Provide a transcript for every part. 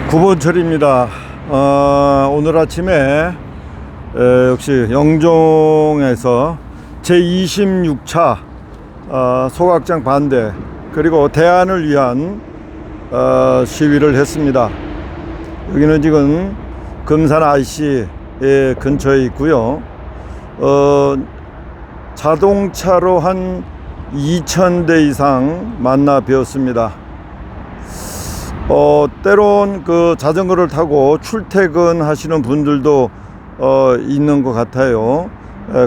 구본철입니다. 오늘 아침에 역시 영종에서 제26차 소각장 반대 그리고 대안을 위한 시위를 했습니다. 여기는 지금 금산 IC의 근처에 있고요. 자동차로 한 2,000대 이상 만나 뵈었습니다. 때론 그 자전거를 타고 출퇴근하시는 분들도 있는 것 같아요.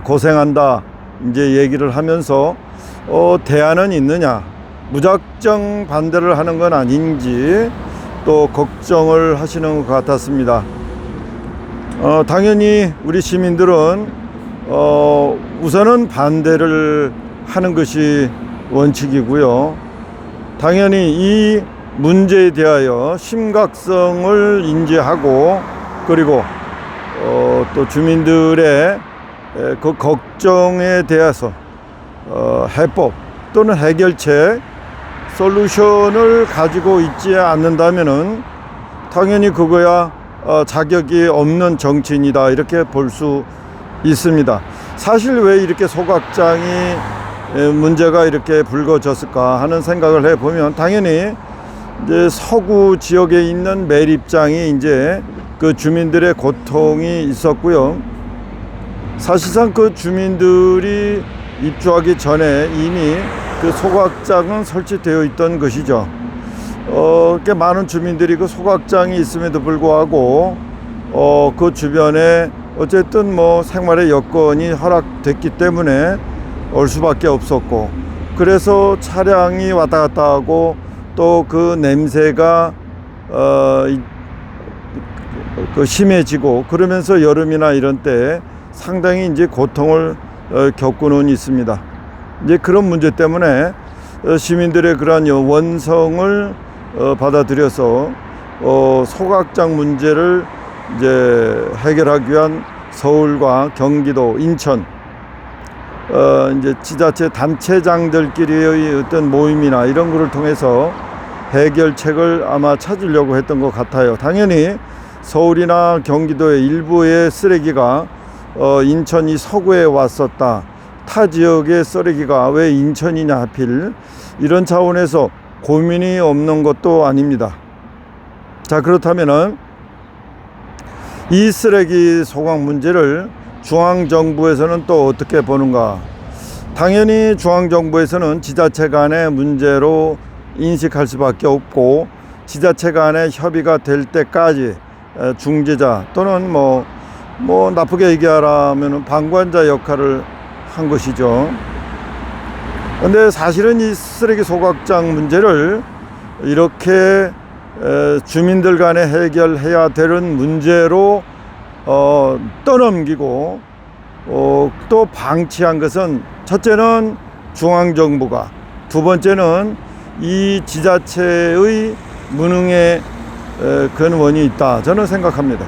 고생한다 이제 얘기를 하면서 대안은 있느냐, 무작정 반대를 하는 건 아닌지 또 걱정을 하시는 것 같았습니다. 당연히 우리 시민들은 우선은 반대를 하는 것이 원칙이고요. 당연히 이 문제에 대하여 심각성을 인지하고 그리고 또 주민들의 그 걱정에 대해서 해법 또는 해결책, 솔루션을 가지고 있지 않는다면은 당연히 그거야 자격이 없는 정치인이다 이렇게 볼 수 있습니다. 사실 왜 이렇게 소각장이 문제가 이렇게 불거졌을까 하는 생각을 해보면 당연히 이제 서구 지역에 있는 매립장이 이제 그 주민들의 고통이 있었고요. 사실상 그 주민들이 입주하기 전에 이미 그 소각장은 설치되어 있던 것이죠. 꽤 많은 주민들이 그 소각장이 있음에도 불구하고 그 주변에 어쨌든 뭐 생활의 여건이 허락됐기 때문에 올 수밖에 없었고, 그래서 차량이 왔다 갔다 하고 또 그 냄새가 그 심해지고 그러면서 여름이나 이런 때 상당히 이제 고통을 겪고는 있습니다. 이제 그런 문제 때문에 시민들의 그러한 원성을 받아들여서 소각장 문제를 이제 해결하기 위한 서울과 경기도, 인천 이제 지자체 단체장들끼리의 어떤 모임이나 이런 거를 통해서 해결책을 아마 찾으려고 했던 것 같아요. 당연히 서울이나 경기도의 일부의 쓰레기가 인천 이 서구에 왔었다, 타 지역의 쓰레기가 왜 인천이냐 하필, 이런 차원에서 고민이 없는 것도 아닙니다. 자, 그렇다면은 이 쓰레기 소각 문제를 중앙정부에서는 또 어떻게 보는가? 당연히 중앙정부에서는 지자체 간의 문제로 인식할 수밖에 없고, 지자체 간의 협의가 될 때까지 중재자 또는 뭐 나쁘게 얘기하라면 방관자 역할을 한 것이죠. 근데 사실은 이 쓰레기 소각장 문제를 이렇게 주민들 간에 해결해야 되는 문제로 떠넘기고 또 방치한 것은, 첫째는 중앙정부가, 두 번째는 이 지자체의 무능의 근원이 있다 저는 생각합니다.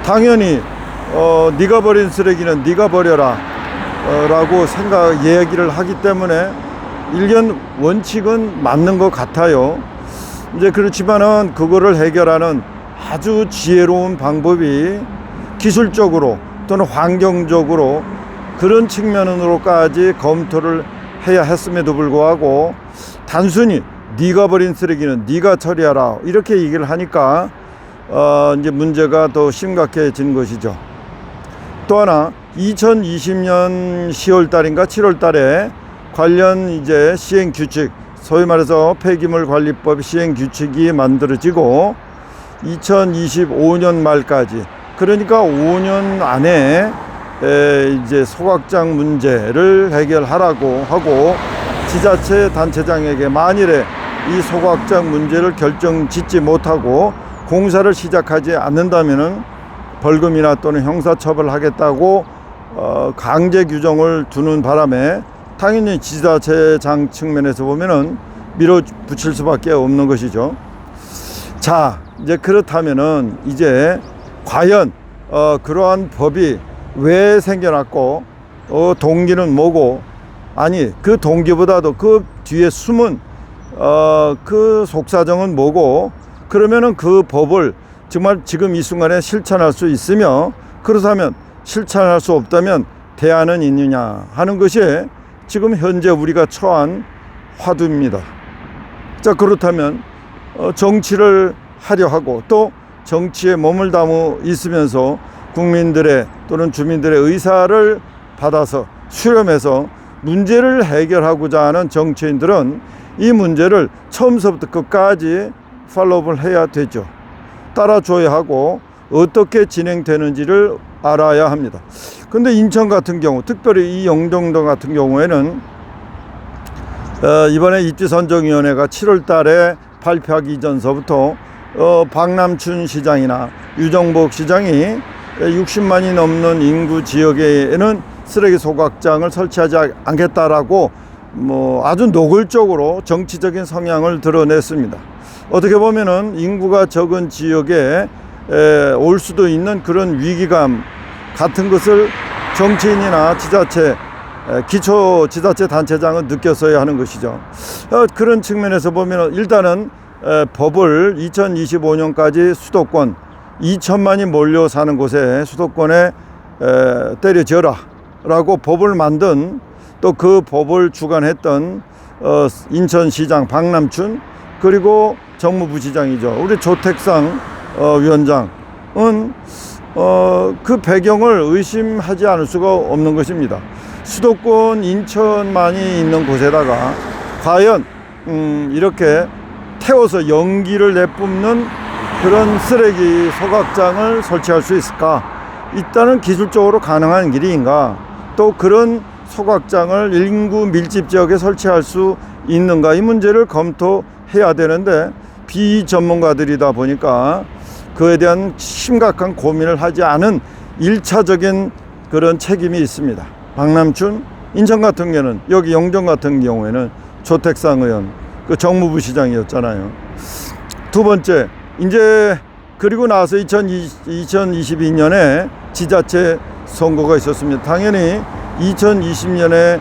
당연히 네가 버린 쓰레기는 네가 버려라 라고 얘기를 하기 때문에 일견 원칙은 맞는 것 같아요. 이제 그렇지만은 그거를 해결하는 아주 지혜로운 방법이 기술적으로 또는 환경적으로 그런 측면으로까지 검토를 해야 했음에도 불구하고 단순히 네가 버린 쓰레기는 네가 처리하라 이렇게 얘기를 하니까 이제 문제가 더 심각해진 것이죠. 또 하나, 2020년 10월 달인가 7월 달에 관련 이제 시행 규칙, 소위 말해서 폐기물 관리법 시행 규칙이 만들어지고 2025년 말까지, 그러니까 5년 안에 이제 소각장 문제를 해결하라고 하고, 지자체 단체장에게 만일에 이 소각장 문제를 결정짓지 못하고 공사를 시작하지 않는다면은 벌금이나 또는 형사처벌하겠다고 강제 규정을 두는 바람에 당연히 지자체장 측면에서 보면은 밀어붙일 수밖에 없는 것이죠. 자, 이제 그렇다면은 이제 과연 그러한 법이 왜 생겨났고 동기는 뭐고, 아니 그 동기보다도 그 뒤에 숨은 그 속사정은 뭐고, 그러면은 그 법을 정말 지금 이 순간에 실천할 수 있으며, 그렇다면 실천할 수 없다면 대안은 있느냐 하는 것이 지금 현재 우리가 처한 화두입니다. 자, 그렇다면 정치를 하려 하고 또 정치에 몸을 담아 있으면서 국민들의 또는 주민들의 의사를 받아서 수렴해서 문제를 해결하고자 하는 정치인들은 이 문제를 처음서부터 끝까지 팔로우를 해야 되죠. 따라줘야 하고 어떻게 진행되는지를 알아야 합니다. 근데 인천 같은 경우, 특별히 이 영종도 같은 경우에는 이번에 입지선정위원회가 7월 달에 발표하기 이전서부터 박남춘 시장이나 유정복 시장이 60만이 넘는 인구 지역에는 쓰레기 소각장을 설치하지 않겠다라고 아주 노골적으로 정치적인 성향을 드러냈습니다. 어떻게 보면은 인구가 적은 지역에 올 수도 있는 그런 위기감 같은 것을 정치인이나 지자체, 기초지자체 단체장은 느꼈어야 하는 것이죠. 그런 측면에서 보면 일단은 법을 2025년까지 수도권 2천만이 몰려 사는 곳에 수도권에 때려지어라 라고 법을 만든, 또 그 법을 주관했던 인천시장 박남춘, 그리고 정무부 시장이죠. 우리 조택상 위원장은 그 배경을 의심하지 않을 수가 없는 것입니다. 수도권 인천만이 있는 곳에다가 과연 이렇게 태워서 연기를 내뿜는 그런 쓰레기 소각장을 설치할 수 있을까? 일단은 기술적으로 가능한 길인가? 또 그런 소각장을 인구 밀집 지역에 설치할 수 있는가? 이 문제를 검토해야 되는데 비전문가들이다 보니까 그에 대한 심각한 고민을 하지 않은 1차적인 그런 책임이 있습니다. 박남춘, 인천 같은 경우는, 여기 영종 같은 경우에는 조택상 의원, 그 정무부 시장이었잖아요. 두 번째, 이제 그리고 나서 2022년에 지자체 선거가 있었습니다. 당연히 2020년에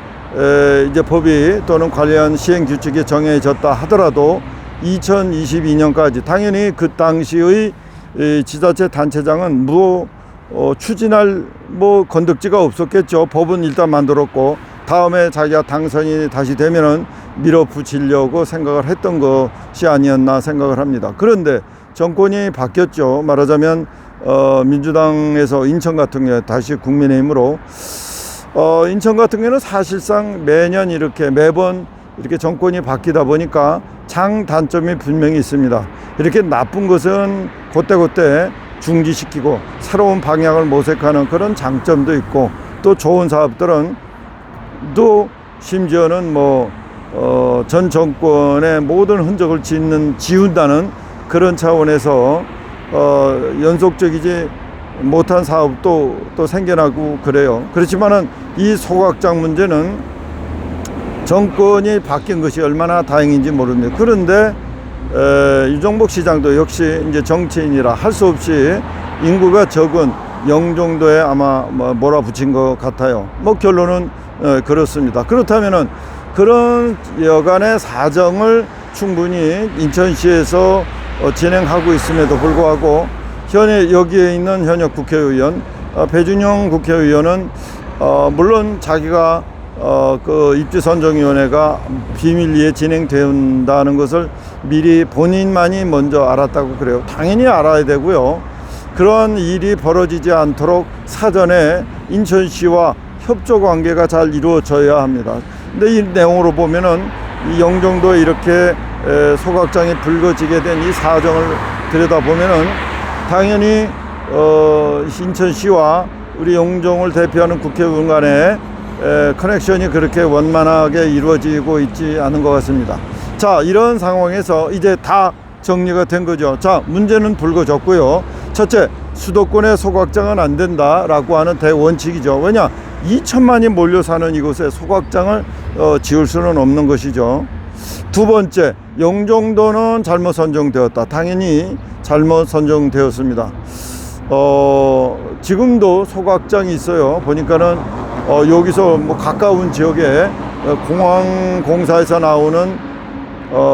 이제 법이 또는 관련 시행 규칙이 정해졌다 하더라도 2022년까지 당연히 그 당시의 지자체 단체장은 추진할 건덕지가 없었겠죠. 법은 일단 만들었고 다음에 자기가 당선이 다시 되면은 밀어붙이려고 생각을 했던 것이 아니었나 생각을 합니다. 그런데 정권이 바뀌었죠. 말하자면 민주당에서 인천 같은 경우에 다시 국민의힘으로, 인천 같은 경우는 사실상 매년 매번 이렇게 정권이 바뀌다 보니까 장단점이 분명히 있습니다. 이렇게 나쁜 것은 그때그때 중지시키고 새로운 방향을 모색하는 그런 장점도 있고, 또 좋은 사업들은 또 심지어는 전 정권의 모든 흔적을 지운다는 그런 차원에서 연속적이지 못한 사업도 또 생겨나고 그래요. 그렇지만은 이 소각장 문제는 정권이 바뀐 것이 얼마나 다행인지 모릅니다. 그런데 유정복 시장도 역시 이제 정치인이라 할 수 없이 인구가 적은 영종도에 아마 몰아붙인 것 같아요. 결론은 그렇습니다. 그렇다면은 그런 여간의 사정을 충분히 인천시에서 진행하고 있음에도 불구하고 현재 여기에 있는 현역 국회의원 배준영 국회의원은 물론 자기가 그 입지선정위원회가 비밀리에 진행된다는 것을 미리 본인만이 먼저 알았다고 그래요. 당연히 알아야 되고요. 그런 일이 벌어지지 않도록 사전에 인천시와 협조 관계가 잘 이루어져야 합니다. 근데 이 내용으로 보면은 이 영종도에 이렇게 소각장이 불거지게 된 이 사정을 들여다보면은 당연히 인천시와 우리 영종을 대표하는 국회의원 간의 커넥션이 그렇게 원만하게 이루어지고 있지 않은 것 같습니다. 자, 이런 상황에서 이제 다 정리가 된 거죠. 자, 문제는 불거졌고요. 첫째, 수도권의 소각장은 안 된다라고 하는 대원칙이죠. 왜냐? 2천만이 몰려 사는 이곳에 소각장을 지을 수는 없는 것이죠. 두 번째, 영종도는 잘못 선정되었다. 당연히 잘못 선정되었습니다. 지금도 소각장이 있어요. 보니까는 여기서 가까운 지역에 공항공사에서 나오는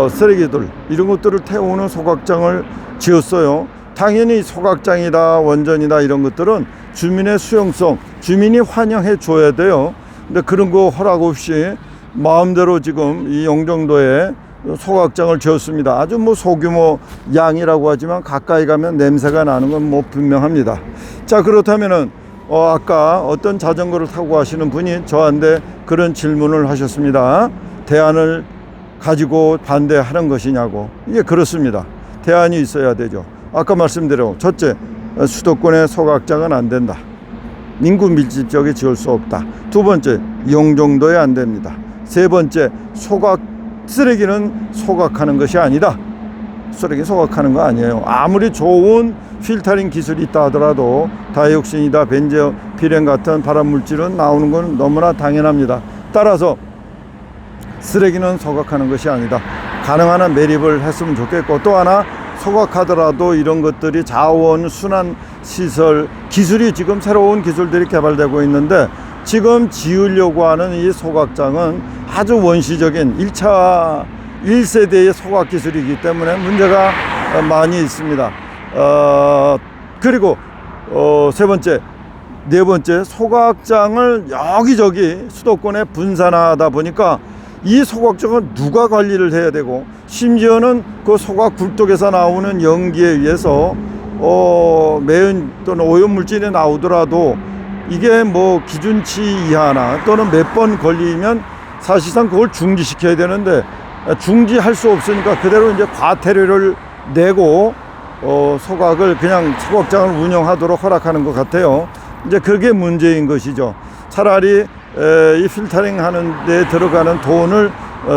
쓰레기들 이런 것들을 태우는 소각장을 지었어요. 당연히 소각장이다 원전이다 이런 것들은 주민의 수용성, 주민이 환영해 줘야 돼요. 근데 그런 거 허락 없이 마음대로 지금 이 영종도에 소각장을 지었습니다. 아주 뭐 소규모 양이라고 하지만 가까이 가면 냄새가 나는 건 뭐 분명합니다. 자, 그렇다면은 아까 어떤 자전거를 타고 가시는 분이 저한테 그런 질문을 하셨습니다. 대안을 가지고 반대하는 것이냐고. 이게 그렇습니다. 대안이 있어야 되죠. 아까 말씀드린 첫째, 수도권의 소각장은 안 된다. 인구 밀집 지역에 지을 수 없다. 두 번째, 영종도에 안 됩니다. 세 번째, 쓰레기는 소각하는 것이 아니다. 쓰레기 소각하는 거 아니에요. 아무리 좋은 필터링 기술이 있다 하더라도 다이옥신이다 벤조피렌 같은 발암물질은 나오는 건 너무나 당연합니다. 따라서 쓰레기는 소각하는 것이 아니다. 가능한 한 매립을 했으면 좋겠고, 또 하나 소각하더라도 이런 것들이 자원 순환 시설 기술이 지금 새로운 기술들이 개발되고 있는데, 지금 지으려고 하는 이 소각장은 아주 원시적인 1세대의 소각 기술이기 때문에 문제가 많이 있습니다. 그리고 네 번째, 소각장을 여기저기 수도권에 분산하다 보니까 이 소각장은 누가 관리를 해야 되고, 심지어는 그 소각 굴뚝에서 나오는 연기에 의해서 매연 또는 오염물질이 나오더라도 이게 뭐 기준치 이하나 또는 몇 번 걸리면 사실상 그걸 중지시켜야 되는데 중지할 수 없으니까 그대로 이제 과태료를 내고 소각을 그냥 소각장을 운영하도록 허락하는 것 같아요. 이제 그게 문제인 것이죠. 차라리 이 필터링 하는 데 들어가는 돈을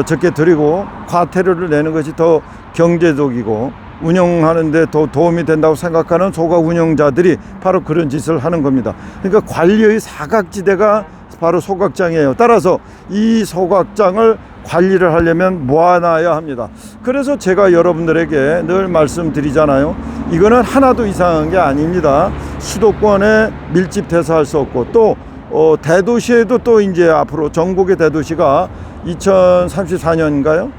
적게 들이고 과태료를 내는 것이 더 경제적이고 운영하는 데 더 도움이 된다고 생각하는 소각 운영자들이 바로 그런 짓을 하는 겁니다. 그러니까 관리의 사각지대가 바로 소각장이에요. 따라서 이 소각장을 관리를 하려면 모아놔야 합니다. 그래서 제가 여러분들에게 늘 말씀드리잖아요. 이거는 하나도 이상한 게 아닙니다. 수도권에 밀집돼서 할 수 없고, 또 대도시에도 또 이제 앞으로 전국의 대도시가 2034년인가요?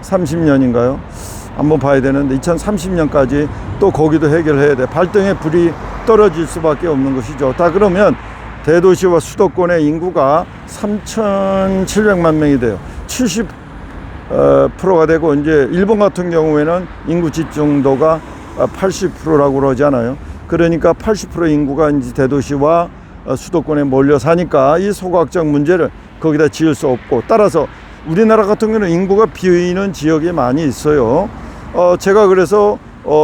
30년인가요? 한번 봐야 되는데 2030년까지 또 거기도 해결해야 돼. 발등에 불이 떨어질 수밖에 없는 것이죠. 다 그러면 대도시와 수도권의 인구가 3,700만 명이 돼요. 70%가 되고, 이제 일본 같은 경우에는 인구 집중도가 80%라고 그러잖아요. 그러니까 80% 인구가 이제 대도시와 수도권에 몰려 사니까 이 소각장 문제를 거기다 지을 수 없고, 따라서 우리나라 같은 경우는 인구가 비어있는 지역이 많이 있어요. 제가 그래서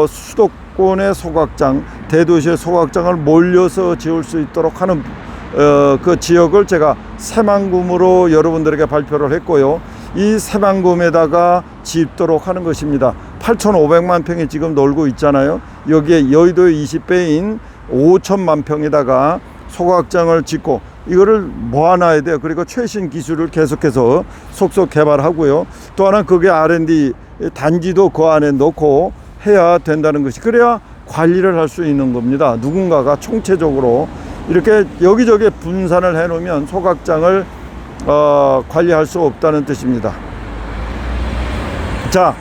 수도권의 소각장, 대도시의 소각장을 몰려서 지을 수 있도록 하는 그 지역을 제가 새만금으로 여러분들에게 발표를 했고요. 이 새만금에다가 짓도록 하는 것입니다. 8,500만 평이 지금 놀고 있잖아요. 여기에 여의도의 20배인 5천만 평에다가 소각장을 짓고 이거를 모아놔야 돼요. 그리고 최신 기술을 계속해서 속속 개발하고요. 또 하나 그게 R&D 단지도 그 안에 넣고 해야 된다는 것이, 그래야 관리를 할 수 있는 겁니다. 누군가가 총체적으로 이렇게 여기저기 분산을 해 놓으면 소각장을 관리할 수 없다는 뜻입니다. 자,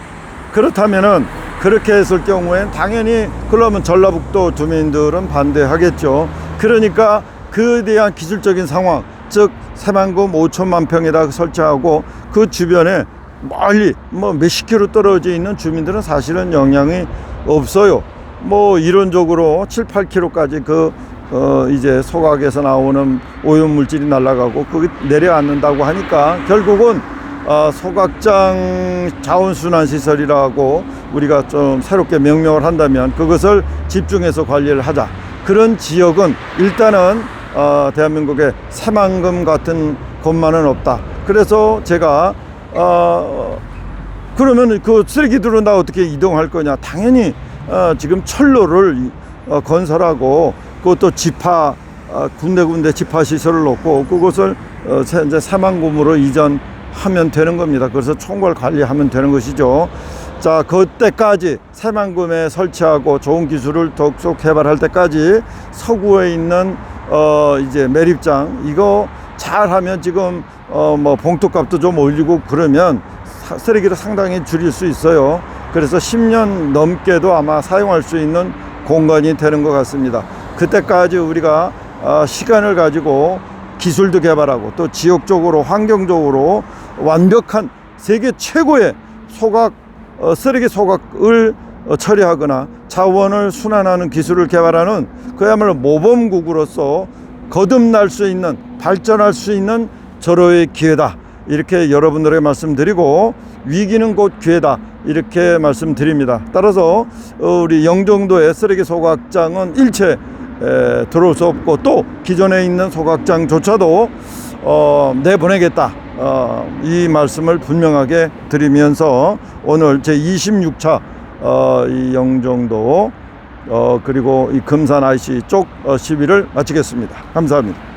그렇다면은 그렇게 했을 경우엔 당연히 그러면 전라북도 주민들은 반대하겠죠. 그러니까 그에 대한 기술적인 상황, 즉 새만금 5천만 평에다 설치하고 그 주변에 멀리 뭐 몇십 킬로 떨어져 있는 주민들은 사실은 영향이 없어요. 뭐 이론적으로 7, 8킬로까지 이제 소각에서 나오는 오염물질이 날아가고 그게 내려앉는다고 하니까 결국은 소각장 자원순환시설이라고 우리가 좀 새롭게 명명을 한다면 그것을 집중해서 관리를 하자. 그런 지역은 일단은 대한민국에 새만금 같은 곳만은 없다. 그래서 제가 그러면 그 쓰레기들은 다 어떻게 이동할 거냐. 당연히 지금 철로를 건설하고 그것도 군데군데 집화 시설을 놓고 그것을 이제 새만금으로 이전하면 되는 겁니다. 그래서 총괄 관리하면 되는 것이죠. 자, 그때까지 새만금에 설치하고 좋은 기술을 더욱 개발할 때까지 서구에 있는 이제 매립장 이거 잘하면 지금 뭐 봉투값도 좀 올리고 그러면 쓰레기를 상당히 줄일 수 있어요. 그래서 10년 넘게도 아마 사용할 수 있는 공간이 되는 것 같습니다. 그때까지 우리가 시간을 가지고 기술도 개발하고 또 지역적으로 환경적으로 완벽한 세계 최고의 쓰레기 소각을 처리하거나 자원을 순환하는 기술을 개발하는 그야말로 모범국으로서 거듭날 수 있는, 발전할 수 있는 절호의 기회다, 이렇게 여러분들에게 말씀드리고, 위기는 곧 기회다, 이렇게 말씀드립니다. 따라서 우리 영종도의 쓰레기 소각장은 일체 들어올 수 없고, 또 기존에 있는 소각장조차도 내보내겠다, 이 말씀을 분명하게 드리면서 오늘 제 26차 이 영종도 그리고 이 금산 IC 쪽 시위를 마치겠습니다. 감사합니다.